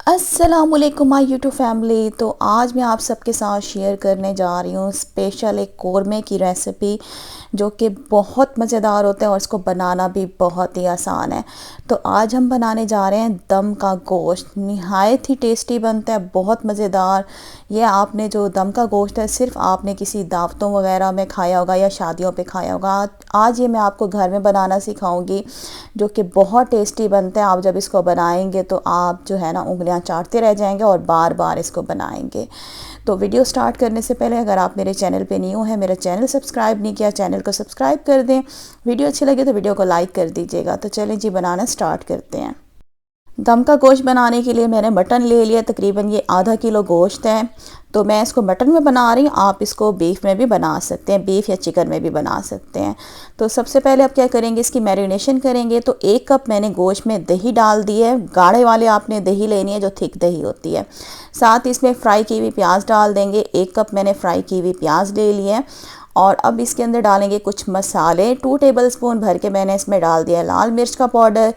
अस्सलामुअलैकुम my YouTube family. तो आज मैं आप सबके साथ शेयर करने जा रही हूँ स्पेशल एक कौरमे की रेसिपी जो कि बहुत मज़ेदार होता है और इसको बनाना भी बहुत ही आसान है। तो आज हम बनाने जा रहे हैं दम का गोश्त। निहायत ही टेस्टी बनता है, बहुत मज़ेदार। ये आपने जो दम का गोश्त है सिर्फ आपने किसी दावतों वगैरह में खाया होगा या शादियों पे खाया होगा। आज ये मैं आपको घर में बनाना सिखाऊंगी जो कि बहुत टेस्टी बनता है। आप जब इसको बनाएंगे तो आप जो है ना उंगलियां चाटते रह जाएंगे और बार बार इसको बनाएंगे। तो वीडियो स्टार्ट करने से पहले अगर आप मेरे चैनल पे न्यू हैं, मेरा चैनल सब्सक्राइब नहीं किया, चैनल को सब्सक्राइब कर दें। वीडियो अच्छी लगे तो वीडियो को लाइक कर दीजिएगा। तो चलें जी, बनाना स्टार्ट करते हैं। दम का गोश्त बनाने के लिए मैंने मटन ले लिया, तकरीबन ये आधा किलो गोश्त है। तो मैं इसको मटन में बना रही हूँ, आप इसको बीफ में भी बना सकते हैं, बीफ या चिकन में भी बना सकते हैं। तो सबसे पहले आप क्या करेंगे, इसकी मैरिनेशन करेंगे। तो 1 कप मैंने गोश्त में दही डाल दी है। गाढ़े वाले आपने दही लेनी है जो थिक दही होती है। साथ इसमें फ्राई की हुई प्याज डाल देंगे। 1 कप मैंने फ्राई की हुई प्याज ले ली है। और अब इसके अंदर डालेंगे कुछ मसाले। 2 टेबल स्पून भर के मैंने इसमें डाल दिया लाल मिर्च का पाउडर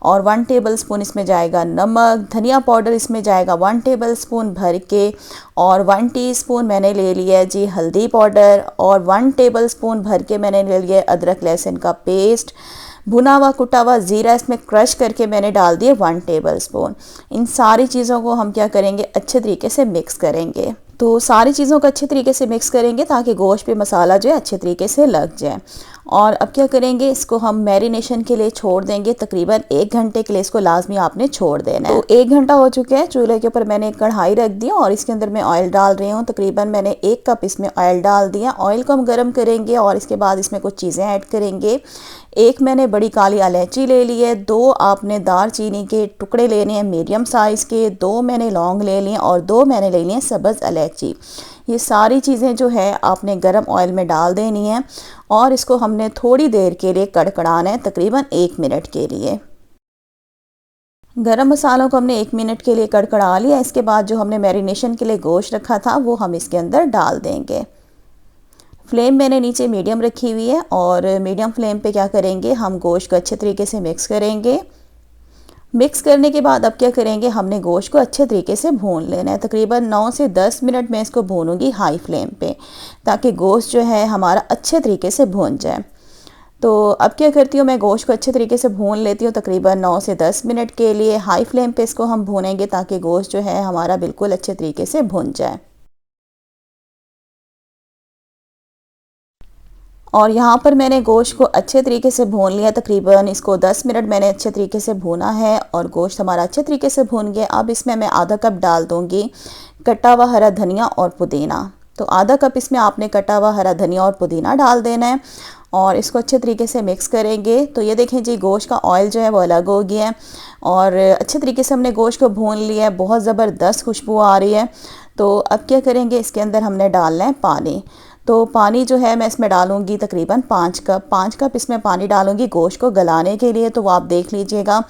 और 1 टेबल स्पून इसमें जाएगा नमक। धनिया पाउडर इसमें जाएगा 1 टेबल स्पून भर के। और 1 टीस्पून मैंने ले लिया है जी हल्दी पाउडर और 1 टेबल स्पून भर के मैंने ले लिया अदरक लहसुन का पेस्ट। भुना हुआ कुटा हुआ ज़ीरा इसमें क्रश करके मैंने डाल दिए 1 टेबल स्पून। इन सारी चीज़ों को हम क्या करेंगे, अच्छे तरीके से मिक्स करेंगे। तो सारी चीज़ों को अच्छे तरीके से मिक्स करेंगे ताकि गोश्त पे मसाला जो है अच्छे तरीके से लग जाए। और अब क्या करेंगे, इसको हम मैरिनेशन के लिए छोड़ देंगे। तकरीबन 1 घंटे के लिए इसको लाजमी आपने छोड़ देना है। तो 1 घंटा हो चुका है। चूल्हे के ऊपर मैंने एक कढ़ाई रख दी और इसके अंदर मैं ऑयल डाल रही हूँ। तकरीबन मैंने 1 कप इसमें ऑयल डाल दिया। ऑयल को हम गर्म करेंगे और इसके बाद इसमें कुछ चीज़ें ऐड करेंगे। 1 मैंने बड़ी काली इलायची ले ली है। 2 आपने दालचीनी के टुकड़े लेने हैं मीडियम साइज़ के। 2 मैंने लौंग ले लिए और 2 मैंने ले लिए सब्ज़ इलायची। ये सारी चीज़ें जो है आपने गरम ऑयल में डाल देनी है और इसको हमने थोड़ी देर के लिए कड़कड़ाना है, तकरीबन 1 मिनट के लिए। गरम मसालों को हमने 1 मिनट के लिए कड़कड़ा लिया। इसके बाद जो हमने मैरिनेशन के लिए गोश्त रखा था वो हम इसके अंदर डाल देंगे। फ्लेम मैंने नीचे मीडियम रखी हुई है और मीडियम फ्लेम पे क्या करेंगे, हम गोश्त को अच्छे तरीके से मिक्स करेंगे। मिक्स करने के बाद अब क्या करेंगे, हमने गोश्त को अच्छे तरीके से भून लेना है। तकरीबन 9 से 10 मिनट मैं इसको भूनूंगी हाई फ्लेम पे ताकि गोश्त जो है हमारा अच्छे तरीके से भून जाए। तो अब क्या करती हूँ, मैं गोश्त को अच्छे तरीके से भून लेती हूँ। तकरीबन 9 से 10 मिनट के लिए हाई फ्लेम पे इसको हम भूनेंगे ताकि गोश्त जो है हमारा बिल्कुल अच्छे तरीके से भुन जाए। और यहाँ पर मैंने गोश्त को अच्छे तरीके से भून लिया। तकरीबन इसको 10 मिनट मैंने अच्छे तरीके से भूना है और गोश्त हमारा अच्छे तरीके से भून गया। अब इसमें मैं आधा कप डाल दूँगी कटा हुआ हरा धनिया और पुदीना। तो आधा कप इसमें आपने कटा हुआ हरा धनिया और पुदीना डाल देना है और इसको अच्छे तरीके से मिक्स करेंगे। तो ये देखें जी, गोश्त का ऑयल जो है वो अलग हो गया है और अच्छे तरीके से हमने गोश्त को भून लिया है। बहुत ज़बरदस्त खुशबू आ रही है। तो अब क्या करेंगे, इसके अंदर हमने डालना है पानी। तो पानी जो है मैं इसमें डालूंगी तकरीबन 5 कप इसमें पानी डालूंगी गोश्त को गलाने के लिए। तो वो आप देख लीजिएगा,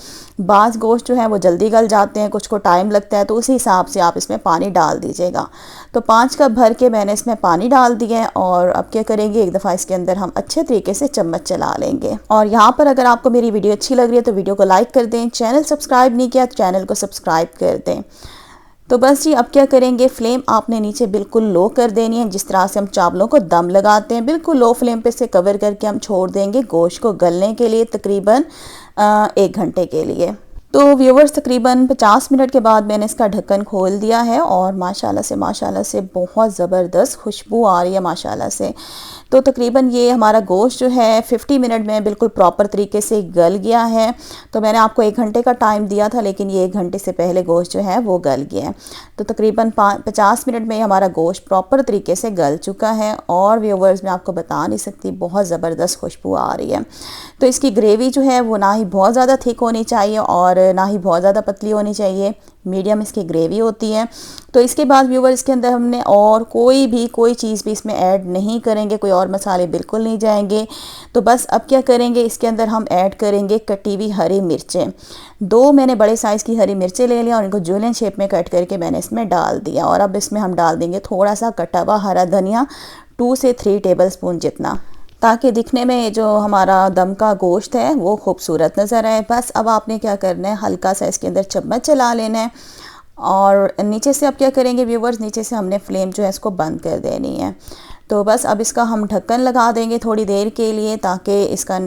बाज़ गोश्त जो है वो जल्दी गल जाते हैं, कुछ को टाइम लगता है, तो उसी हिसाब से आप इसमें पानी डाल दीजिएगा। तो 5 कप भर के मैंने इसमें पानी डाल दिया है और अब क्या करेंगे, एक दफ़ा इसके अंदर हम अच्छे तरीके से चम्मच चला लेंगे। और यहाँ पर अगर आपको मेरी वीडियो अच्छी लग रही है तो वीडियो को लाइक कर दें। चैनल सब्सक्राइब नहीं किया तो चैनल को सब्सक्राइब कर दें। तो बस जी, अब क्या करेंगे, फ्लेम आपने नीचे बिल्कुल लो कर देनी है। जिस तरह से हम चावलों को दम लगाते हैं, बिल्कुल लो फ्लेम पे से कवर करके हम छोड़ देंगे गोश्त को गलने के लिए तकरीबन 1 घंटे के लिए। तो व्यूवर्स, तकरीबन 50 मिनट के बाद मैंने इसका ढक्कन खोल दिया है और माशाल्लाह से बहुत ज़बरदस्त खुशबू आ रही है माशाल्लाह से। तो तकरीबन ये हमारा गोश्त जो है 50 मिनट में बिल्कुल प्रॉपर तरीके से गल गया है। तो मैंने आपको 1 घंटे का टाइम दिया था लेकिन ये 1 घंटे से पहले गोश्त जो है वो गल गया है। तो तकरीबन 50 मिनट में हमारा गोश्त प्रॉपर तरीके से गल चुका है और व्यूवर्स, मैं आपको बता नहीं सकती, बहुत ज़बरदस्त खुशबू आ रही है। तो इसकी ग्रेवी जो है वो ना ही बहुत ज़्यादा थिक होनी चाहिए और ना ही बहुत ज़्यादा पतली होनी चाहिए, मीडियम इसकी ग्रेवी होती है। तो इसके बाद व्यूवर, इसके अंदर हमने और कोई चीज़ भी इसमें ऐड नहीं करेंगे, कोई और मसाले बिल्कुल नहीं जाएंगे। तो बस अब क्या करेंगे, इसके अंदर हम ऐड करेंगे कटी हुई हरी मिर्चें। 2 मैंने बड़े साइज़ की हरी मिर्चें ले लिया और इनको जूलियन शेप में कट करके मैंने इसमें डाल दिया। और अब इसमें हम डाल देंगे थोड़ा सा कटा हुआ हरा धनिया, 2 से 3 टेबल स्पून जितना, ताकि दिखने में जो हमारा दम का गोश्त है वो खूबसूरत नज़र आए। बस अब आपने क्या करना है, हल्का सा इसके अंदर चम्मच चला लेना है और नीचे से अब क्या करेंगे व्यूवर्स, नीचे से हमने फ्लेम जो है इसको बंद कर देनी है। तो बस अब इसका हम ढक्कन लगा देंगे थोड़ी देर के लिए, ताकि इसका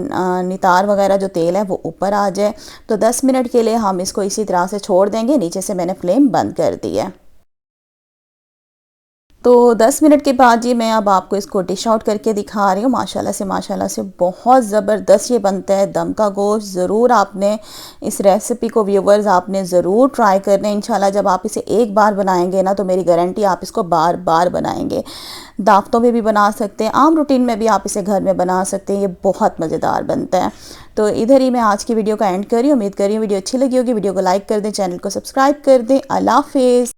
नितार वगैरह जो तेल है वो ऊपर आ जाए। तो 10 मिनट के लिए हम इसको इसी तरह से छोड़ देंगे। नीचे से मैंने फ्लेम बंद कर दी है। तो 10 मिनट के बाद जी मैं अब आपको इसको डिश आउट करके दिखा रही हूँ। माशाल्लाह से बहुत ज़बरदस्त ये बनता है दम का गोश्त। ज़रूर आपने इस रेसिपी को व्यूवर्स आपने ज़रूर ट्राई करना है। इंशाल्लाह जब आप इसे एक बार बनाएंगे ना, तो मेरी गारंटी आप इसको बार बार बनाएंगे। दावतों में भी बना सकते हैं, आम रूटीन में भी आप इसे घर में बना सकते हैं। ये बहुत मज़ेदार बनता है। तो इधर ही मैं आज की वीडियो का एंड कर रही हूँ। उम्मीद कर रही हूँ वीडियो अच्छी लगी होगी। वीडियो को लाइक कर दें, चैनल को सब्सक्राइब कर दें। अल्लाह हाफिज़।